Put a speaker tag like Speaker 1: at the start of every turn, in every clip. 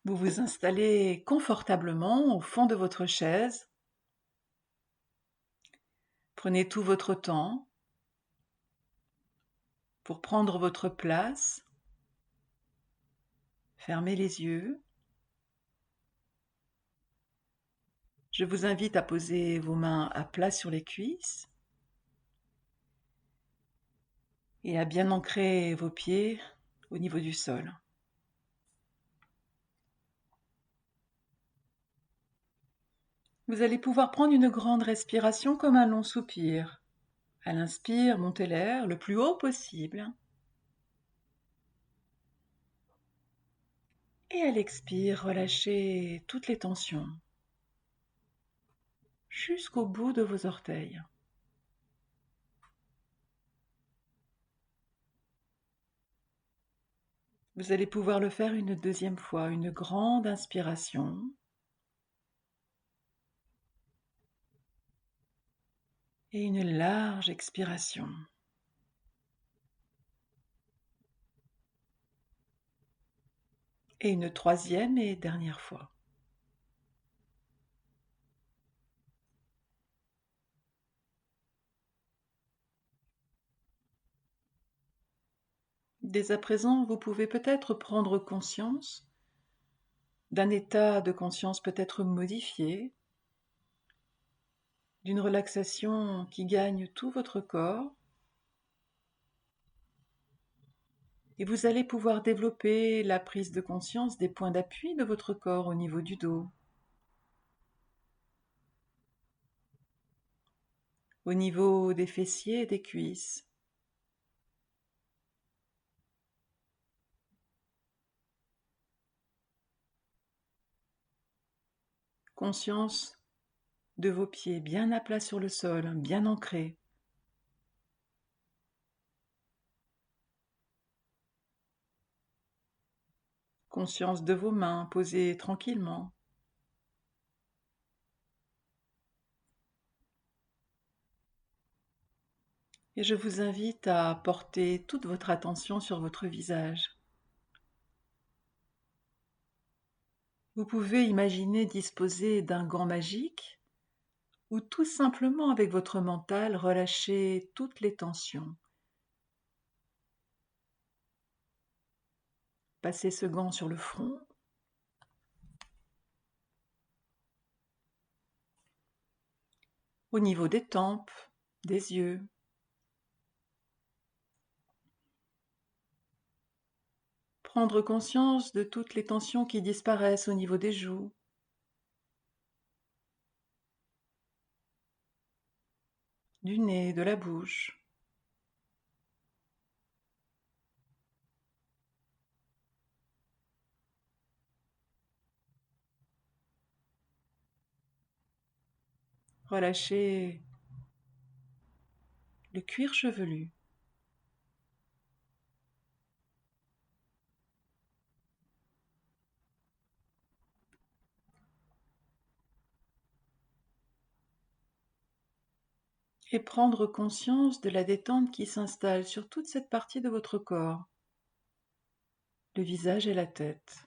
Speaker 1: Vous vous installez confortablement au fond de votre chaise. Prenez tout votre temps pour prendre votre place. Fermez les yeux. Je vous invite à poser vos mains à plat sur les cuisses et à bien ancrer vos pieds au niveau du sol. Vous allez pouvoir prendre une grande respiration comme un long soupir. À l'inspire, montez l'air le plus haut possible. Et à l'expire, relâchez toutes les tensions jusqu'au bout de vos orteils. Vous allez pouvoir le faire une deuxième fois, une grande inspiration. Et une large expiration. Et une troisième et dernière fois. Dès à présent, vous pouvez peut-être prendre conscience d'un état de conscience peut-être modifié, d'une relaxation qui gagne tout votre corps. Et vous allez pouvoir développer la prise de conscience des points d'appui de votre corps au niveau du dos, au niveau des fessiers et des cuisses. Conscience de vos pieds bien à plat sur le sol, bien ancrés. Conscience de vos mains posées tranquillement. Et je vous invite à porter toute votre attention sur votre visage. Vous pouvez imaginer disposer d'un gant magique ou tout simplement avec votre mental relâcher toutes les tensions. Passez ce gant sur le front, au niveau des tempes, des yeux. Prendre conscience de toutes les tensions qui disparaissent au niveau des joues, du nez, de la bouche. Relâchez le cuir chevelu. Et prendre conscience de la détente qui s'installe sur toute cette partie de votre corps, le visage et la tête.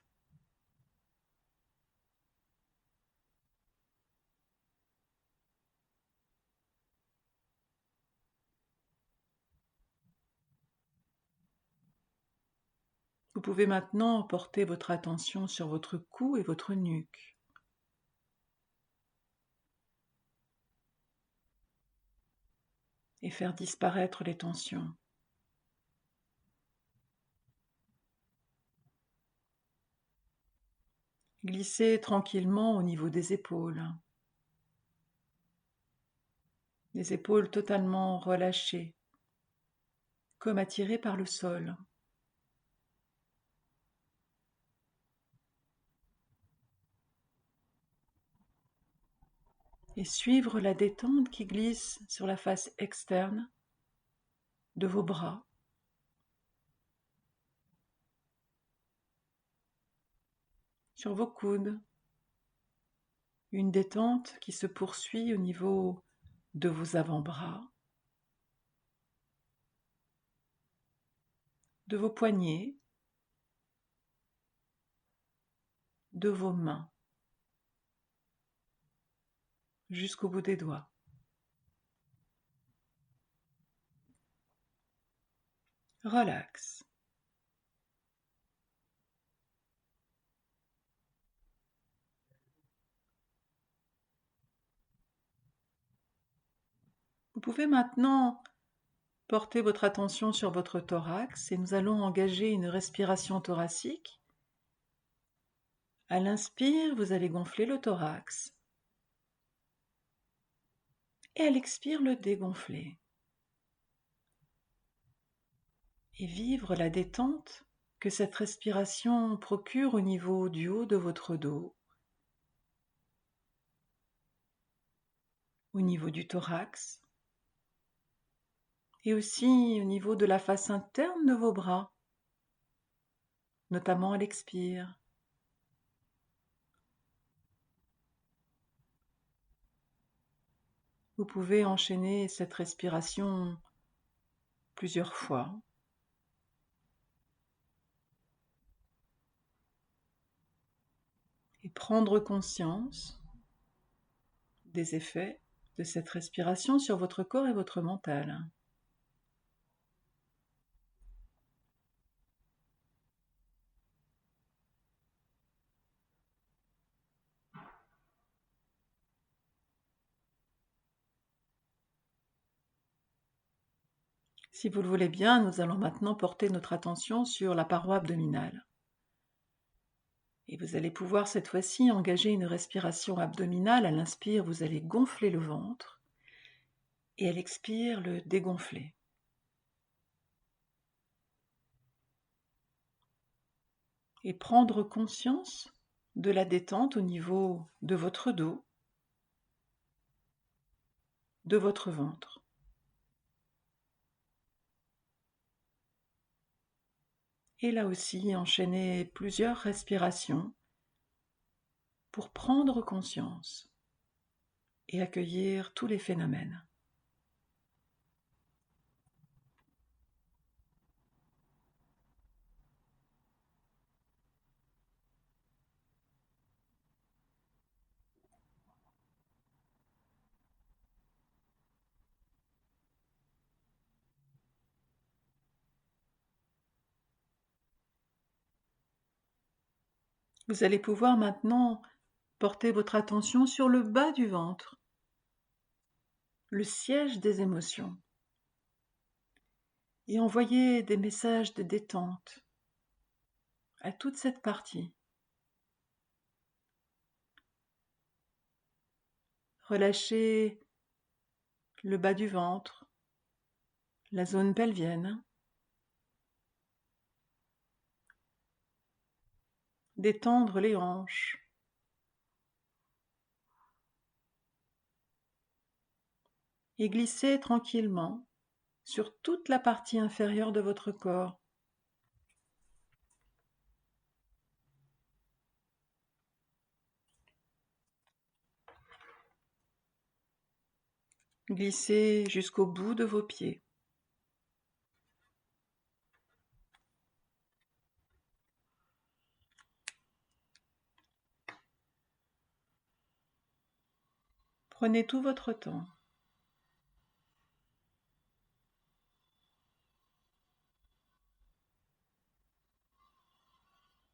Speaker 1: Vous pouvez maintenant porter votre attention sur votre cou et votre nuque. Et faire disparaître les tensions. Glissez tranquillement au niveau des épaules. Les épaules totalement relâchées, comme attirées par le sol. Et suivre la détente qui glisse sur la face externe de vos bras. Sur vos coudes. Une détente qui se poursuit au niveau de vos avant-bras, de vos poignets, de vos mains jusqu'au bout des doigts. Relax. Vous pouvez maintenant porter votre attention sur votre thorax et nous allons engager une respiration thoracique. À l'inspire, vous allez gonfler le thorax et à l'expire, le dégonfler. Et vivre la détente que cette respiration procure au niveau du haut de votre dos, au niveau du thorax et aussi au niveau de la face interne de vos bras, notamment à l'expire. Vous pouvez enchaîner cette respiration plusieurs fois et prendre conscience des effets de cette respiration sur votre corps et votre mental. Si vous le voulez bien, nous allons maintenant porter notre attention sur la paroi abdominale. Et vous allez pouvoir cette fois-ci engager une respiration abdominale. À l'inspire, vous allez gonfler le ventre et à l'expire, le dégonfler. Et prendre conscience de la détente au niveau de votre dos, de votre ventre. Et là aussi, enchaîner plusieurs respirations pour prendre conscience et accueillir tous les phénomènes. Vous allez pouvoir maintenant porter votre attention sur le bas du ventre, le siège des émotions, et envoyer des messages de détente à toute cette partie. Relâchez le bas du ventre, la zone pelvienne. Détendre les hanches. Et glisser tranquillement sur toute la partie inférieure de votre corps. Glissez jusqu'au bout de vos pieds. Prenez tout votre temps.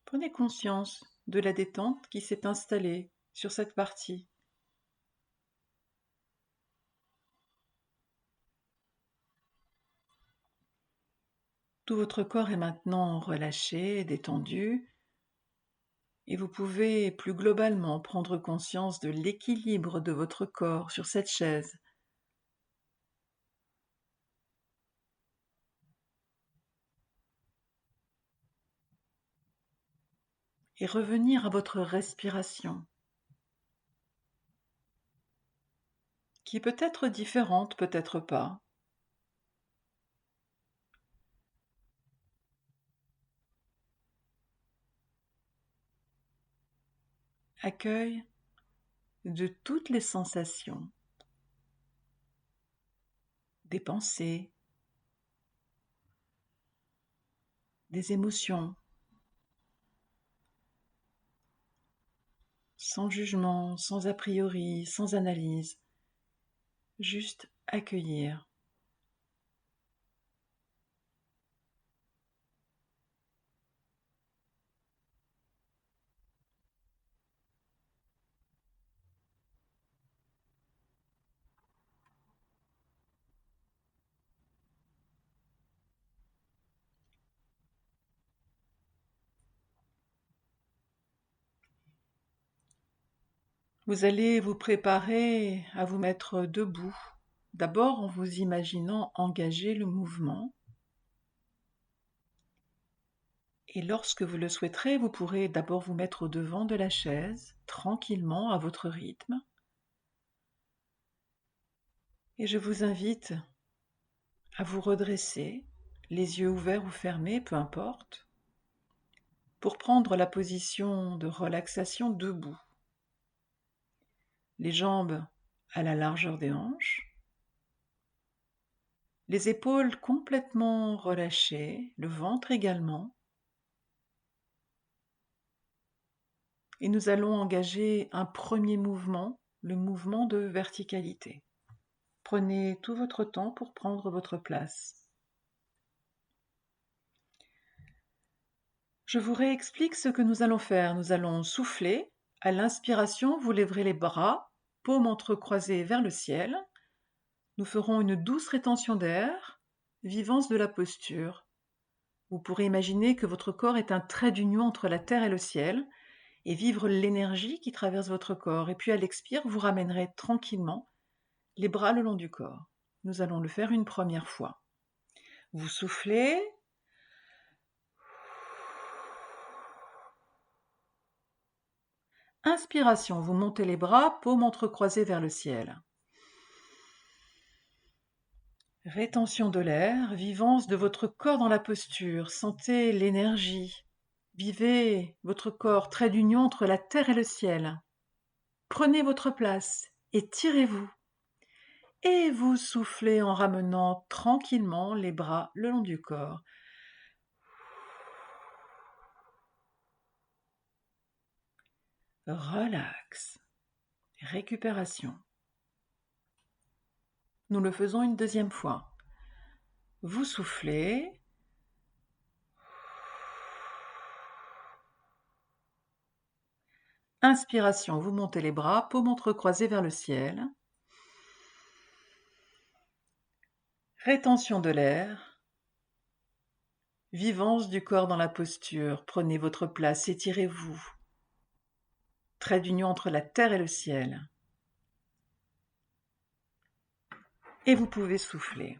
Speaker 1: Prenez conscience de la détente qui s'est installée sur cette partie. Tout votre corps est maintenant relâché, détendu, et vous pouvez plus globalement prendre conscience de l'équilibre de votre corps sur cette chaise. Et revenir à votre respiration, qui peut être différente, peut-être pas. Accueil de toutes les sensations, des pensées, des émotions, sans jugement, sans a priori, sans analyse. Juste accueillir. Vous allez vous préparer à vous mettre debout, d'abord en vous imaginant engager le mouvement. Et lorsque vous le souhaiterez, vous pourrez d'abord vous mettre au devant de la chaise, tranquillement, à votre rythme. Et je vous invite à vous redresser, les yeux ouverts ou fermés, peu importe, pour prendre la position de relaxation debout. Les jambes à la largeur des hanches, les épaules complètement relâchées, le ventre également. Et nous allons engager un premier mouvement, le mouvement de verticalité. Prenez tout votre temps pour prendre votre place. Je vous réexplique ce que nous allons faire. Nous allons souffler. À l'inspiration, vous lèverez les bras, paumes entrecroisées vers le ciel. Nous ferons une douce rétention d'air, vivance de la posture. Vous pourrez imaginer que votre corps est un trait d'union entre la terre et le ciel et vivre l'énergie qui traverse votre corps. Et puis à l'expire, vous ramènerez tranquillement les bras le long du corps. Nous allons le faire une première fois. Vous soufflez. Inspiration, vous montez les bras, paumes entrecroisées vers le ciel. Rétention de l'air, vivance de votre corps dans la posture, sentez l'énergie. Vivez votre corps, trait d'union entre la terre et le ciel. Prenez votre place, étirez-vous. Et vous soufflez en ramenant tranquillement les bras le long du corps. Relax. Récupération. Nous le faisons une deuxième fois. Vous soufflez. Inspiration, vous montez les bras, paumes entrecroisées vers le ciel. Rétention de l'air. Vivance du corps dans la posture. Prenez votre place, étirez-vous. Trait d'union entre la terre et le ciel. Et vous pouvez souffler.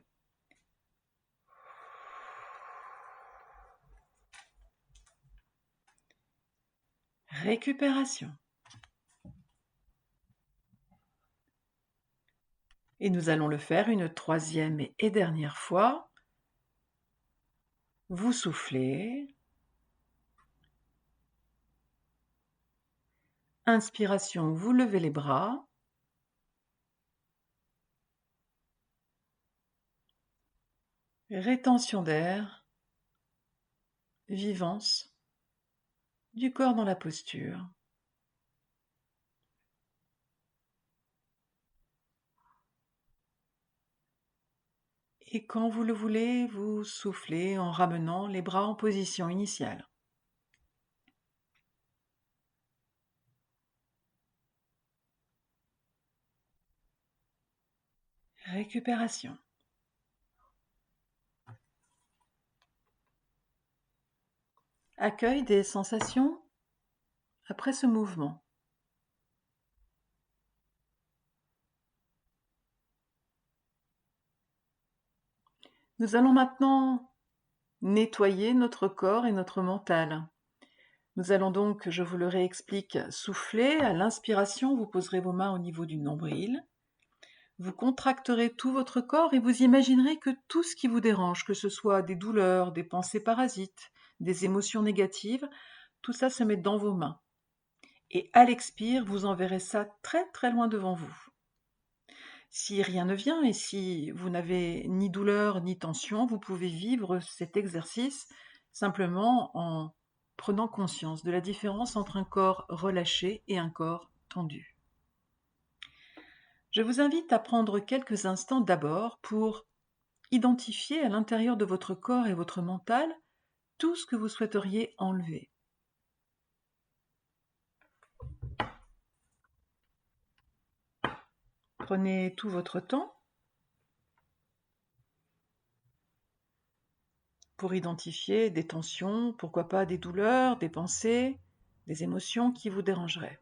Speaker 1: Récupération. Et nous allons le faire une troisième et dernière fois. Vous soufflez. Inspiration, vous levez les bras. Rétention d'air. Vivance du corps dans la posture. Et quand vous le voulez, vous soufflez en ramenant les bras en position initiale. Récupération. Accueil des sensations après ce mouvement. Nous allons maintenant nettoyer notre corps et notre mental. Nous allons donc, je vous le réexplique, souffler. À l'inspiration, vous poserez vos mains au niveau du nombril. Vous contracterez tout votre corps et vous imaginerez que tout ce qui vous dérange, que ce soit des douleurs, des pensées parasites, des émotions négatives, tout ça se met dans vos mains. Et à l'expire, vous enverrez ça très très loin devant vous. Si rien ne vient et si vous n'avez ni douleur ni tension, vous pouvez vivre cet exercice simplement en prenant conscience de la différence entre un corps relâché et un corps tendu. Je vous invite à prendre quelques instants d'abord pour identifier à l'intérieur de votre corps et votre mental tout ce que vous souhaiteriez enlever. Prenez tout votre temps pour identifier des tensions, pourquoi pas des douleurs, des pensées, des émotions qui vous dérangeraient.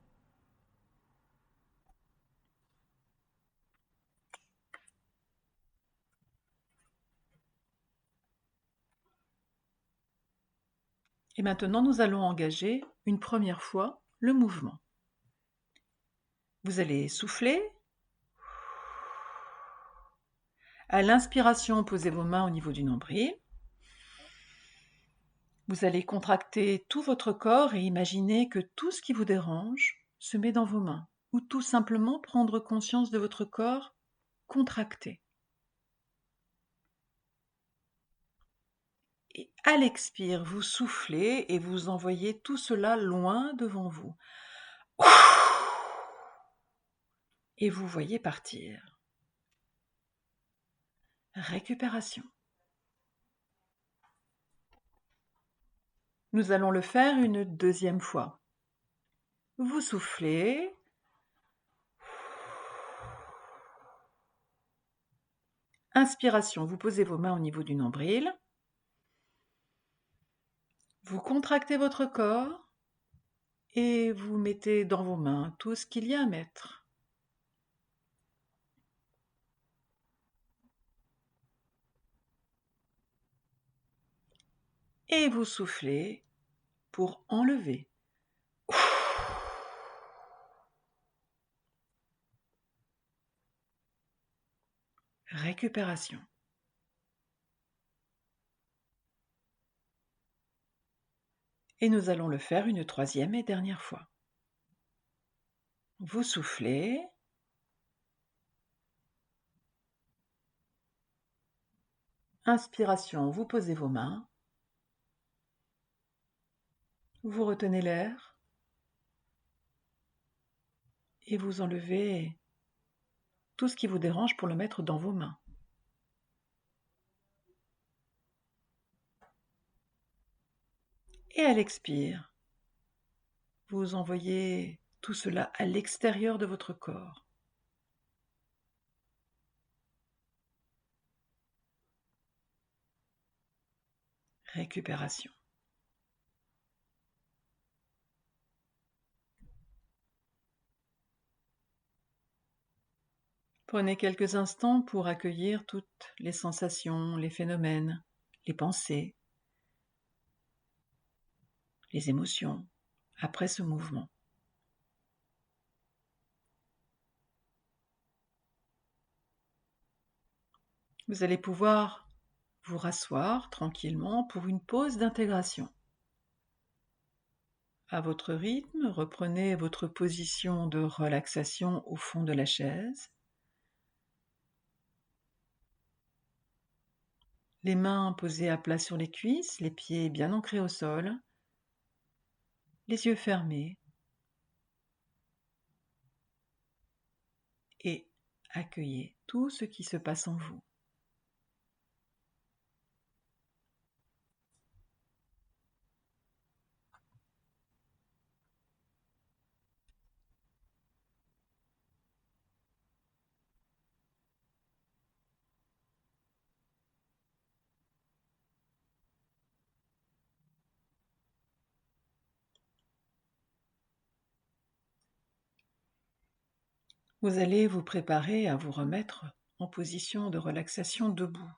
Speaker 1: Et maintenant, nous allons engager une première fois le mouvement. Vous allez souffler. À l'inspiration, posez vos mains au niveau du nombril. Vous allez contracter tout votre corps et imaginer que tout ce qui vous dérange se met dans vos mains, ou tout simplement prendre conscience de votre corps contracté. Et à l'expire, vous soufflez et vous envoyez tout cela loin devant vous. Et vous voyez partir. Récupération. Nous allons le faire une deuxième fois. Vous soufflez. Inspiration, vous posez vos mains au niveau du nombril. Vous contractez votre corps et vous mettez dans vos mains tout ce qu'il y a à mettre. Et vous soufflez pour enlever. Récupération. Et nous allons le faire une troisième et dernière fois. Vous soufflez. Inspiration, vous posez vos mains. Vous retenez l'air. Et vous enlevez tout ce qui vous dérange pour le mettre dans vos mains. Et à l'expire, vous envoyez tout cela à l'extérieur de votre corps. Récupération. Prenez quelques instants pour accueillir toutes les sensations, les phénomènes, les pensées, les émotions après ce mouvement. Vous allez pouvoir vous rasseoir tranquillement pour une pause d'intégration. À votre rythme, reprenez votre position de relaxation au fond de la chaise. Les mains posées à plat sur les cuisses, les pieds bien ancrés au sol, les yeux fermés. Et accueillez tout ce qui se passe en vous. Vous allez vous préparer à vous remettre en position de relaxation debout.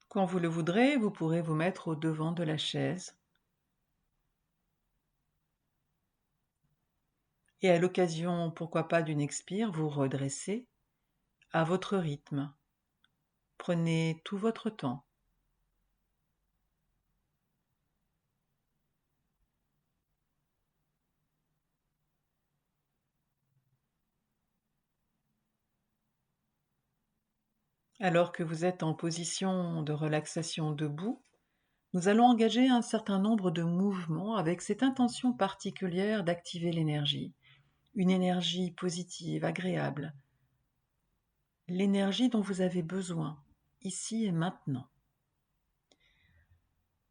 Speaker 1: Quand vous le voudrez, vous pourrez vous mettre au devant de la chaise. Et à l'occasion, pourquoi pas d'une expire, vous redressez à votre rythme. Prenez tout votre temps. Alors que vous êtes en position de relaxation debout, Nous allons engager un certain nombre de mouvements avec cette intention particulière d'activer l'énergie, une énergie positive, agréable, l'énergie dont vous avez besoin, ici et maintenant.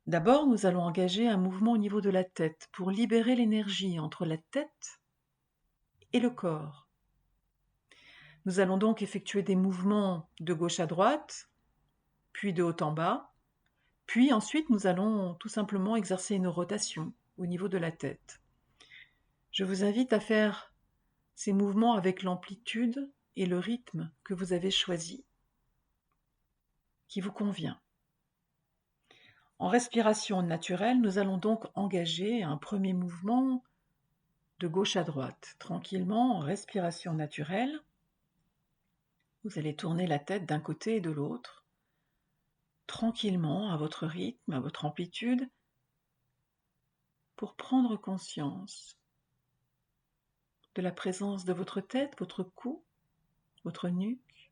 Speaker 1: D'abord, nous allons engager un mouvement au niveau de la tête pour libérer l'énergie entre la tête et le corps. Nous allons donc effectuer des mouvements de gauche à droite, puis de haut en bas, puis ensuite nous allons tout simplement exercer une rotation au niveau de la tête. Je vous invite à faire ces mouvements avec l'amplitude et le rythme que vous avez choisi, qui vous convient. En respiration naturelle, nous allons donc engager un premier mouvement de gauche à droite, tranquillement, en respiration naturelle. Vous allez tourner la tête d'un côté et de l'autre, tranquillement, à votre rythme, à votre amplitude, pour prendre conscience de la présence de votre tête, votre cou, votre nuque,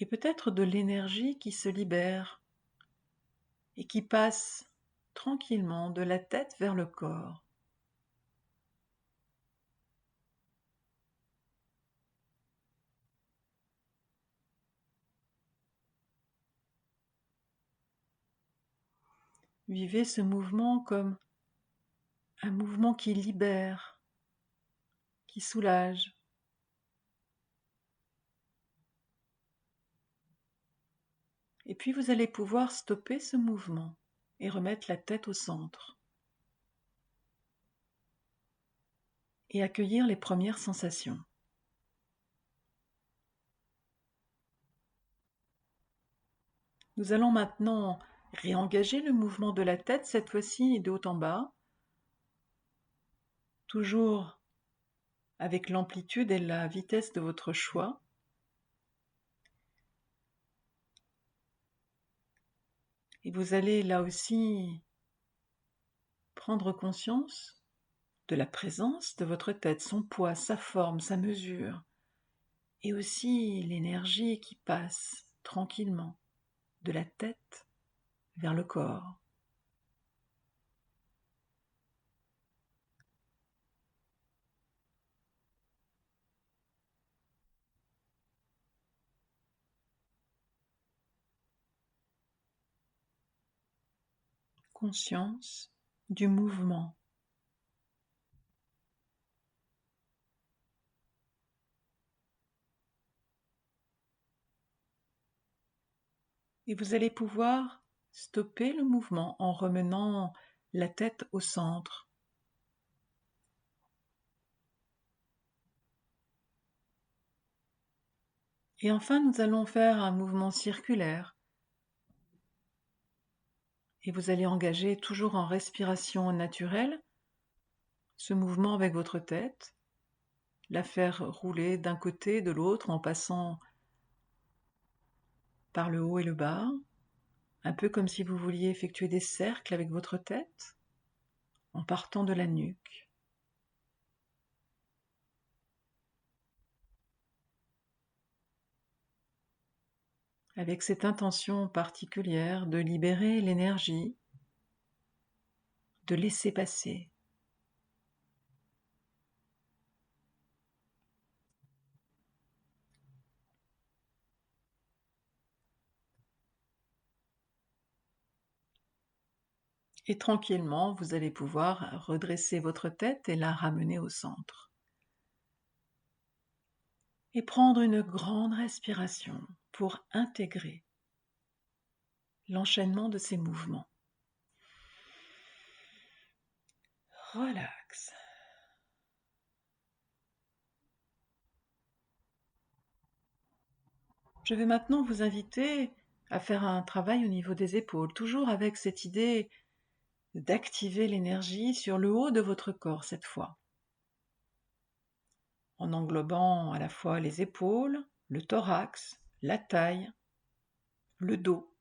Speaker 1: et peut-être de l'énergie qui se libère et qui passe tranquillement de la tête vers le corps. Vivez ce mouvement comme un mouvement qui libère, qui soulage. Et puis vous allez pouvoir stopper ce mouvement et remettre la tête au centre. Et accueillir les premières sensations. Nous allons maintenant réengager le mouvement de la tête, cette fois-ci de haut en bas, toujours avec l'amplitude et la vitesse de votre choix. Et vous allez là aussi prendre conscience de la présence de votre tête, son poids, sa forme, sa mesure, et aussi l'énergie qui passe tranquillement de la tête vers le corps. Conscience du mouvement. Et vous allez pouvoir stopper le mouvement en remenant la tête au centre. Et enfin, nous allons faire un mouvement circulaire. Et vous allez engager toujours en respiration naturelle ce mouvement avec votre tête, la faire rouler d'un côté, de l'autre, en passant par le haut et le bas, un peu comme si vous vouliez effectuer des cercles avec votre tête, en partant de la nuque. Avec cette intention particulière de libérer l'énergie, de laisser passer. Et tranquillement, vous allez pouvoir redresser votre tête et la ramener au centre. Et prendre une grande respiration pour intégrer l'enchaînement de ces mouvements. Relax. Je vais maintenant vous inviter à faire un travail au niveau des épaules, toujours avec cette idée d'activer l'énergie sur le haut de votre corps cette fois, en englobant à la fois les épaules, le thorax, la taille, le dos.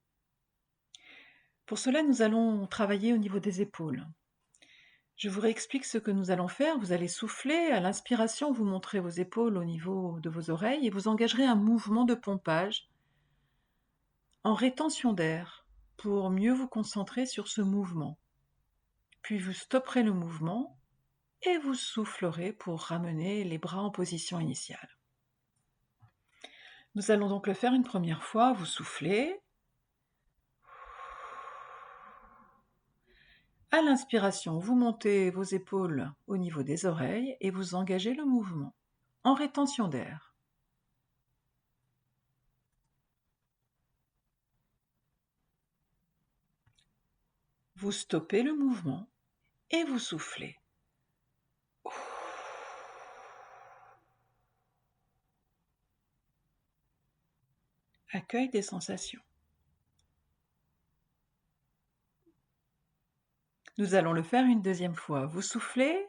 Speaker 1: Pour cela, nous allons travailler au niveau des épaules. Je vous réexplique ce que nous allons faire. Vous allez souffler. À l'inspiration, vous montrez vos épaules au niveau de vos oreilles et vous engagerez un mouvement de pompage en rétention d'air pour mieux vous concentrer sur ce mouvement. Puis vous stopperez le mouvement et vous soufflerez pour ramener les bras en position initiale. Nous allons donc le faire une première fois. Vous soufflez. À l'inspiration, vous montez vos épaules au niveau des oreilles et vous engagez le mouvement en rétention d'air. Vous stoppez le mouvement et vous soufflez. Accueil des sensations. Nous allons le faire une deuxième fois. Vous soufflez.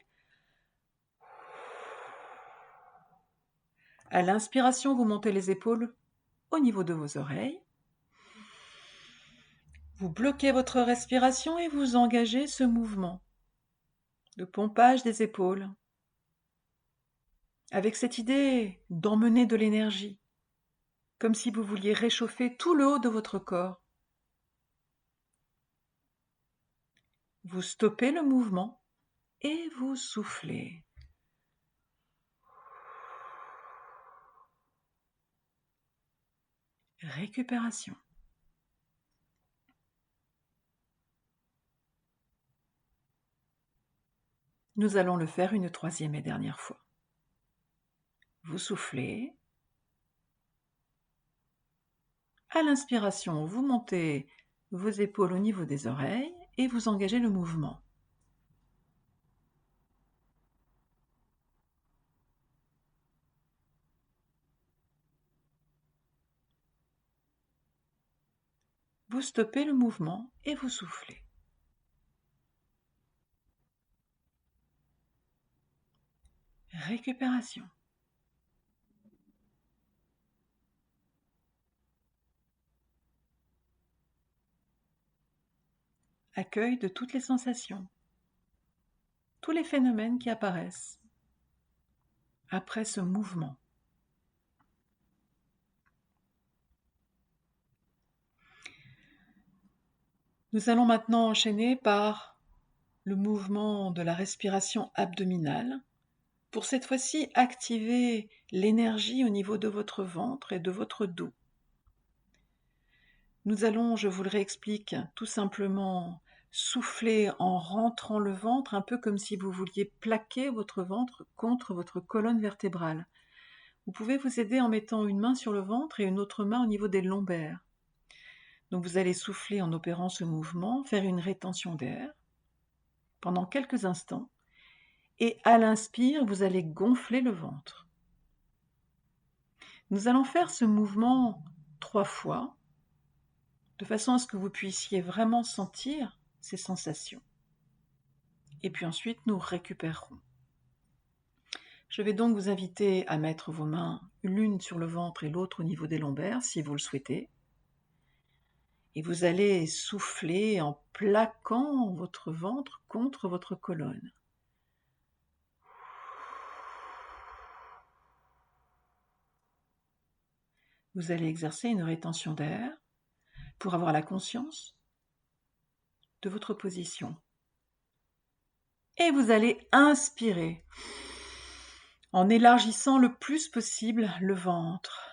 Speaker 1: À l'inspiration, vous montez les épaules au niveau de vos oreilles. Vous bloquez votre respiration et vous engagez ce mouvement de pompage des épaules avec cette idée d'emmener de l'énergie, comme si vous vouliez réchauffer tout le haut de votre corps. Vous stoppez le mouvement et vous soufflez. Récupération. Nous allons le faire une troisième et dernière fois. Vous soufflez. À l'inspiration, vous montez vos épaules au niveau des oreilles et vous engagez le mouvement. Vous stoppez le mouvement et vous soufflez. Récupération. Accueil de toutes les sensations, tous les phénomènes qui apparaissent après ce mouvement. Nous allons maintenant enchaîner par le mouvement de la respiration abdominale. Pour cette fois-ci, activer l'énergie au niveau de votre ventre et de votre dos. Nous allons, je vous le réexplique, tout simplement souffler en rentrant le ventre, un peu comme si vous vouliez plaquer votre ventre contre votre colonne vertébrale. Vous pouvez vous aider en mettant une main sur le ventre et une autre main au niveau des lombaires. Donc vous allez souffler en opérant ce mouvement, faire une rétention d'air pendant quelques instants. Et à l'inspire, vous allez gonfler le ventre. Nous allons faire ce mouvement 3 fois, de façon à ce que vous puissiez vraiment sentir ces sensations. Et puis ensuite, nous récupérerons. Je vais donc vous inviter à mettre vos mains l'une sur le ventre et l'autre au niveau des lombaires, si vous le souhaitez. Et vous allez souffler en plaquant votre ventre contre votre colonne. Vous allez exercer une rétention d'air pour avoir la conscience de votre position. Et vous allez inspirer en élargissant le plus possible le ventre.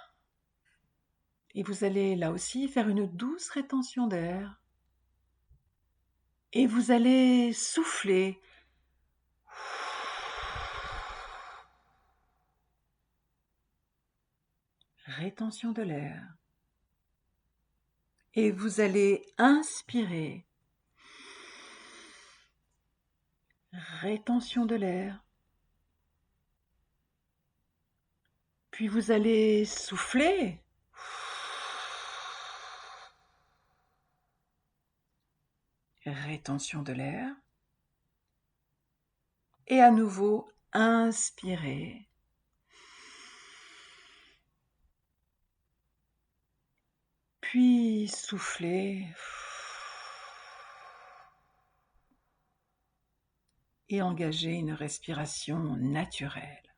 Speaker 1: Et vous allez là aussi faire une douce rétention d'air. Et vous allez souffler. Rétention de l'air. Et vous allez inspirer. Rétention de l'air. Puis vous allez souffler. Rétention de l'air. Et à nouveau, inspirer. Puis souffler. Et engager une respiration naturelle.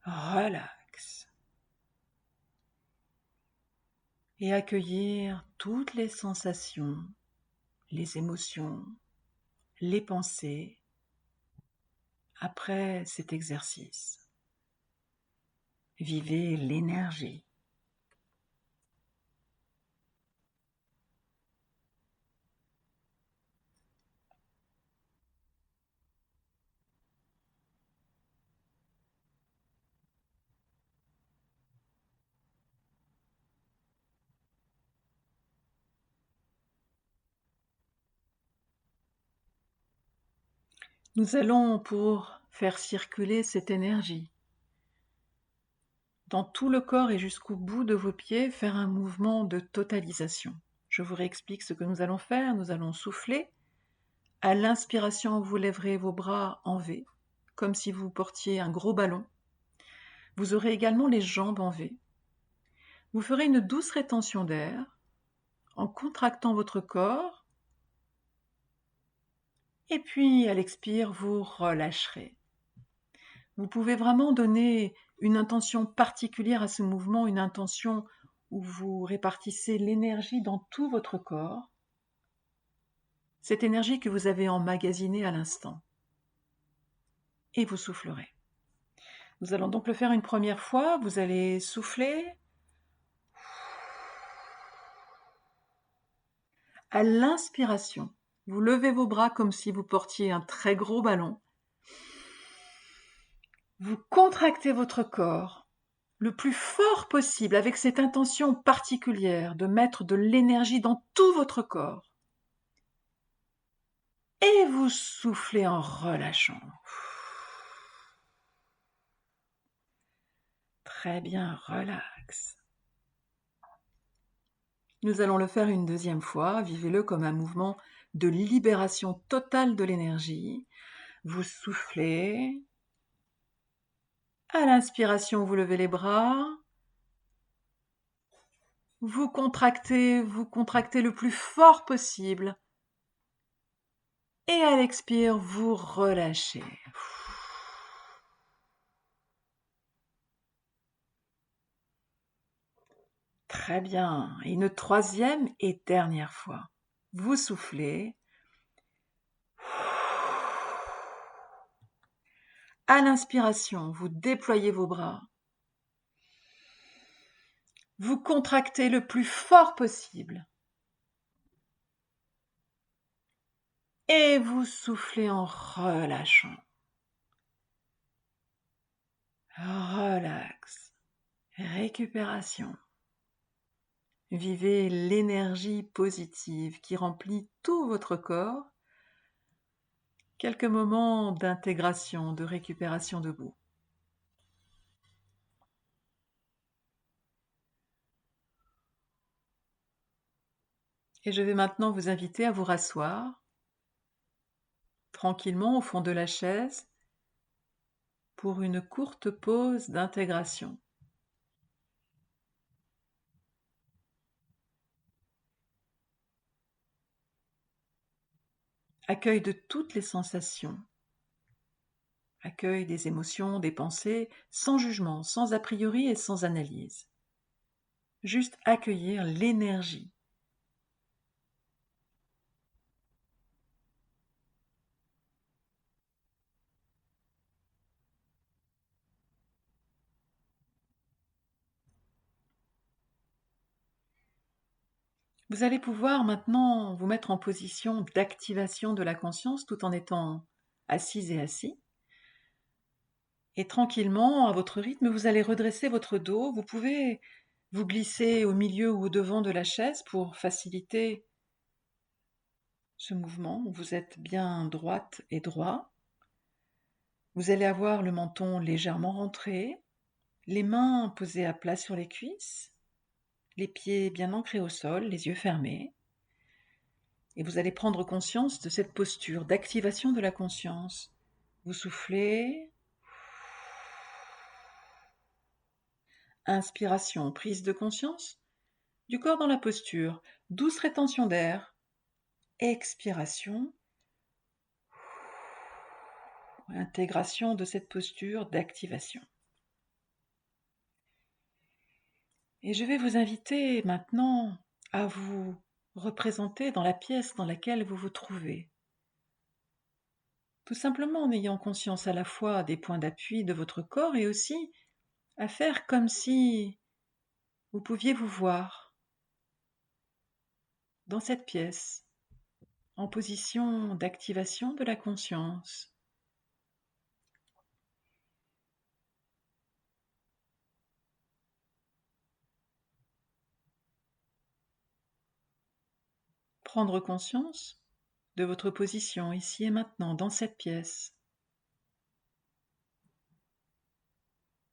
Speaker 1: Relax. et accueillir toutes les sensations, les émotions, les pensées après cet exercice. Vivez l'énergie. Nous allons, pour faire circuler cette énergie dans tout le corps et jusqu'au bout de vos pieds, faire un mouvement de totalisation. Je vous réexplique ce que nous allons faire. Nous allons souffler. À l'inspiration, vous lèverez vos bras en V, comme si vous portiez un gros ballon. Vous aurez également les jambes en V. Vous ferez une douce rétention d'air en contractant votre corps. Et puis, à l'expire, vous relâcherez. Vous pouvez vraiment donner une intention particulière à ce mouvement, une intention où vous répartissez l'énergie dans tout votre corps, cette énergie que vous avez emmagasinée à l'instant. Et vous soufflerez. Nous allons donc le faire une première fois. Vous allez souffler. À l'inspiration, vous levez vos bras comme si vous portiez un très gros ballon. Vous contractez votre corps le plus fort possible avec cette intention particulière de mettre de l'énergie dans tout votre corps. Et vous soufflez en relâchant. Très bien, relax. Nous allons le faire une deuxième fois. Vivez-le comme un mouvement de libération totale de l'énergie. Vous soufflez. À l'inspiration, vous levez les bras. Vous contractez le plus fort possible. Et à l'expire, vous relâchez. Très bien. Et une troisième et dernière fois. Vous soufflez. À l'inspiration, vous déployez vos bras. Vous contractez le plus fort possible. Et vous soufflez en relâchant. Relax. Récupération. Vivez l'énergie positive qui remplit tout votre corps. Quelques moments d'intégration, de récupération debout. Et je vais maintenant vous inviter à vous rasseoir tranquillement au fond de la chaise pour une courte pause d'intégration. Accueil de toutes les sensations, accueil des émotions, des pensées, sans jugement, sans a priori et sans analyse. Juste accueillir l'énergie. Vous allez pouvoir maintenant vous mettre en position d'activation de la conscience tout en étant assise et assis. Et tranquillement, à votre rythme, vous allez redresser votre dos. Vous pouvez vous glisser au milieu ou au devant de la chaise pour faciliter ce mouvement où vous êtes bien droite et droit. Vous allez avoir le menton légèrement rentré, les mains posées à plat sur les cuisses, les pieds bien ancrés au sol, les yeux fermés. Et vous allez prendre conscience de cette posture d'activation de la conscience. Vous soufflez. Inspiration, prise de conscience du corps dans la posture, douce rétention d'air. Expiration, intégration de cette posture d'activation. Et je vais vous inviter maintenant à vous représenter dans la pièce dans laquelle vous vous trouvez. Tout simplement en ayant conscience à la fois des points d'appui de votre corps et aussi à faire comme si vous pouviez vous voir dans cette pièce, en position d'activation de la conscience. Prendre conscience de votre position ici et maintenant dans cette pièce.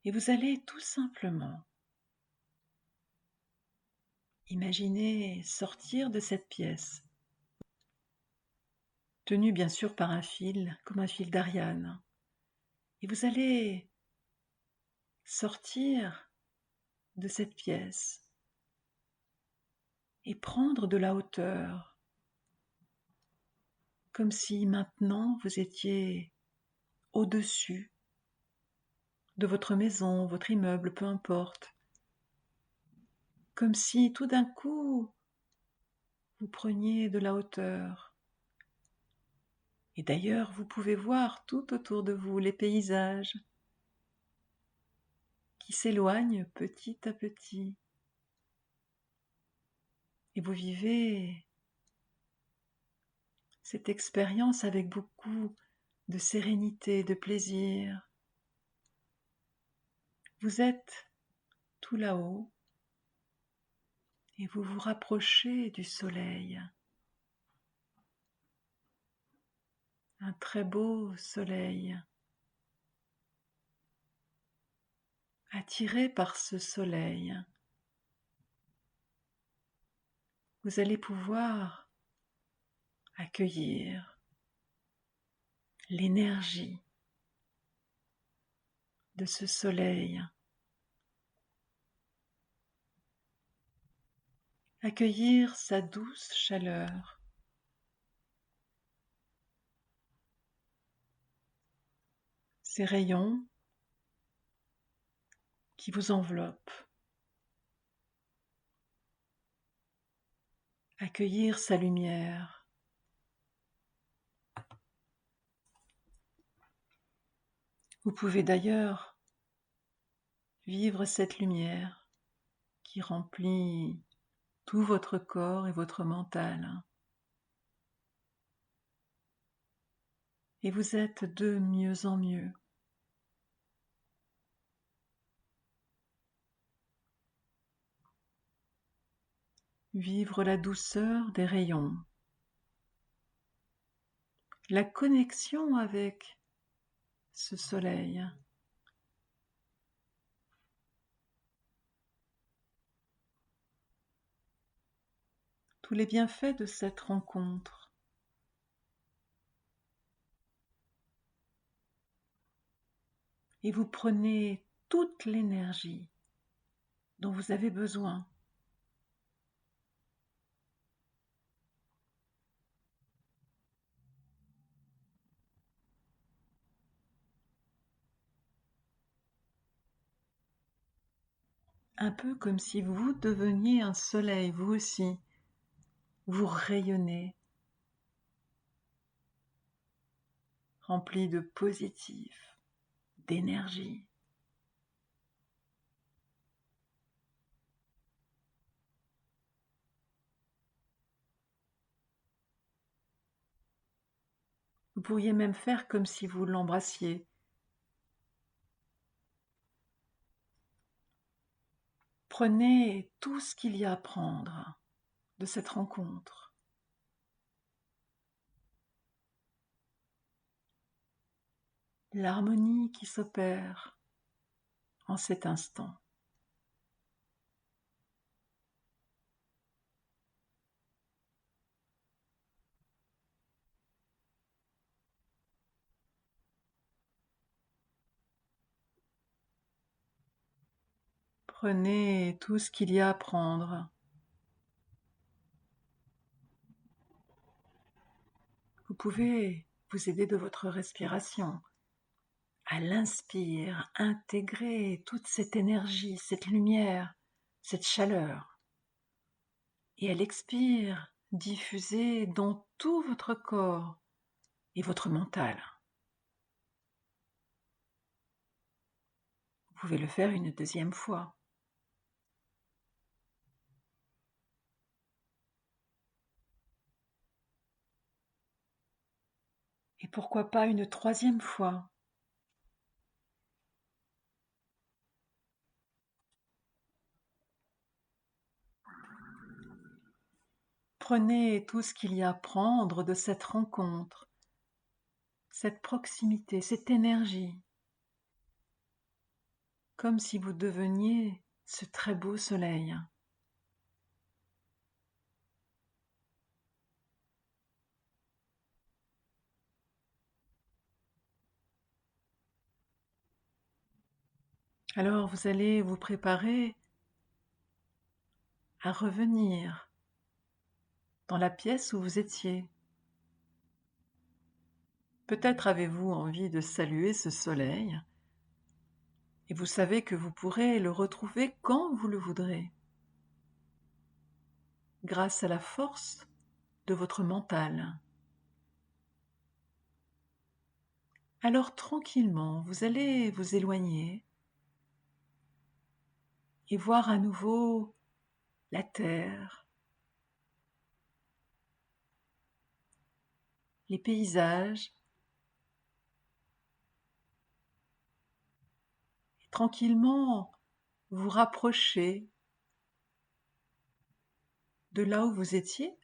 Speaker 1: Et vous allez tout simplement imaginer sortir de cette pièce, tenu bien sûr par un fil, comme un fil d'Ariane. Et vous allez sortir de cette pièce et prendre de la hauteur, comme si maintenant vous étiez au-dessus de votre maison, votre immeuble, peu importe. Comme si tout d'un coup vous preniez de la hauteur. Et d'ailleurs, vous pouvez voir tout autour de vous les paysages qui s'éloignent petit à petit. Et vous vivez cette expérience avec beaucoup de sérénité, de plaisir. Vous êtes tout là-haut et vous vous rapprochez du soleil. Un très beau soleil. Attiré par ce soleil, vous allez pouvoir accueillir l'énergie de ce soleil, accueillir sa douce chaleur, ses rayons qui vous enveloppent, accueillir sa lumière. Vous pouvez d'ailleurs vivre cette lumière qui remplit tout votre corps et votre mental. Et vous êtes de mieux en mieux. Vivre la douceur des rayons, la connexion avec ce soleil. Tous les bienfaits de cette rencontre. Et vous prenez toute l'énergie dont vous avez besoin. Un peu comme si vous deveniez un soleil, vous aussi. Vous rayonnez, rempli de positif, d'énergie. Vous pourriez même faire comme si vous l'embrassiez. Prenez tout ce qu'il y a à prendre de cette rencontre. L'harmonie qui s'opère en cet instant. Prenez tout ce qu'il y a à prendre. Vous pouvez vous aider de votre respiration. À l'inspire, intégrer toute cette énergie, cette lumière cette chaleur. Et elle expire, diffusée dans tout votre corps et votre mental. Vous pouvez le faire une deuxième fois. Et pourquoi pas une troisième fois. Prenez tout ce qu'il y a à prendre de cette rencontre, cette proximité, cette énergie, comme si vous deveniez ce très beau soleil. Alors vous allez vous préparer à revenir dans la pièce où vous étiez. Peut-être avez-vous envie de saluer ce soleil et vous savez que vous pourrez le retrouver quand vous le voudrez, grâce à la force de votre mental. Alors tranquillement, vous allez vous éloigner et voir à nouveau la terre, les paysages, et tranquillement vous rapprocher de là où vous étiez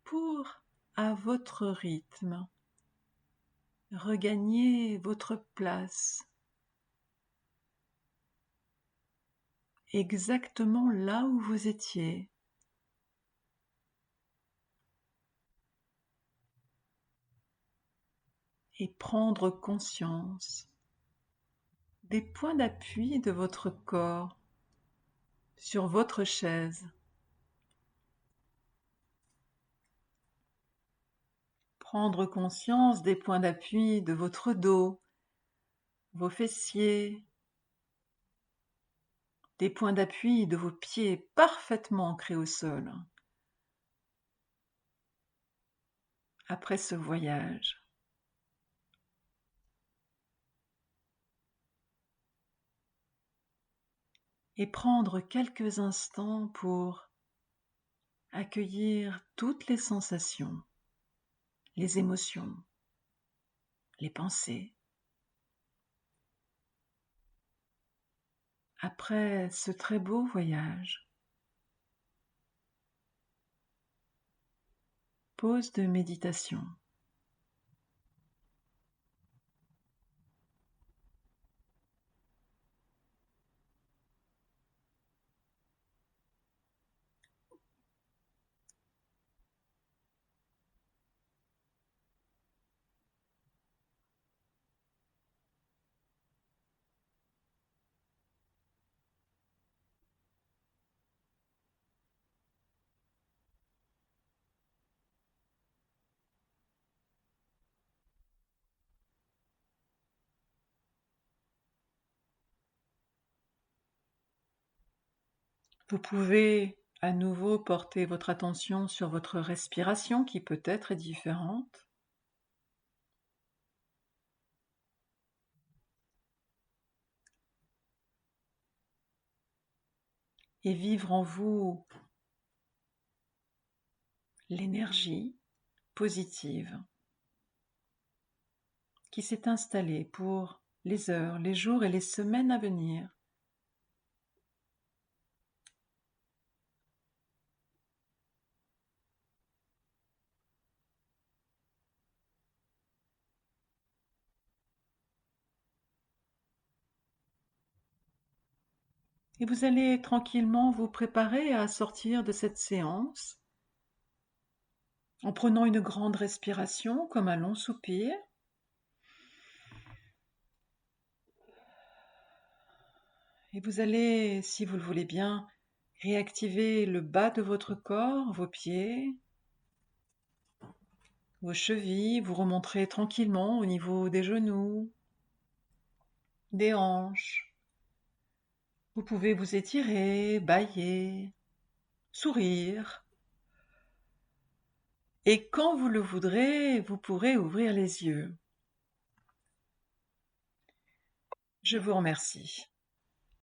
Speaker 1: pour, à votre rythme, regagner votre place, exactement là où vous étiez. Et prendre conscience des points d'appui de votre corps sur votre chaise. Prendre conscience des points d'appui de votre dos, vos fessiers, des points d'appui de vos pieds parfaitement ancrés au sol. Après ce voyage, et prendre quelques instants pour accueillir toutes les sensations, les émotions, les pensées. Après ce très beau voyage, pause de méditation. Vous pouvez à nouveau porter votre attention sur votre respiration qui peut-être est différente. Et vivre en vous l'énergie positive qui s'est installée pour les heures, les jours et les semaines à venir. Et vous allez tranquillement vous préparer à sortir de cette séance en prenant une grande respiration comme un long soupir. Et vous allez, si vous le voulez bien, réactiver le bas de votre corps, vos pieds, vos chevilles, vous remonterez tranquillement au niveau des genoux, des hanches, Vous pouvez vous étirer, bâiller, sourire. Et quand vous le voudrez, vous pourrez ouvrir les yeux. Je vous remercie.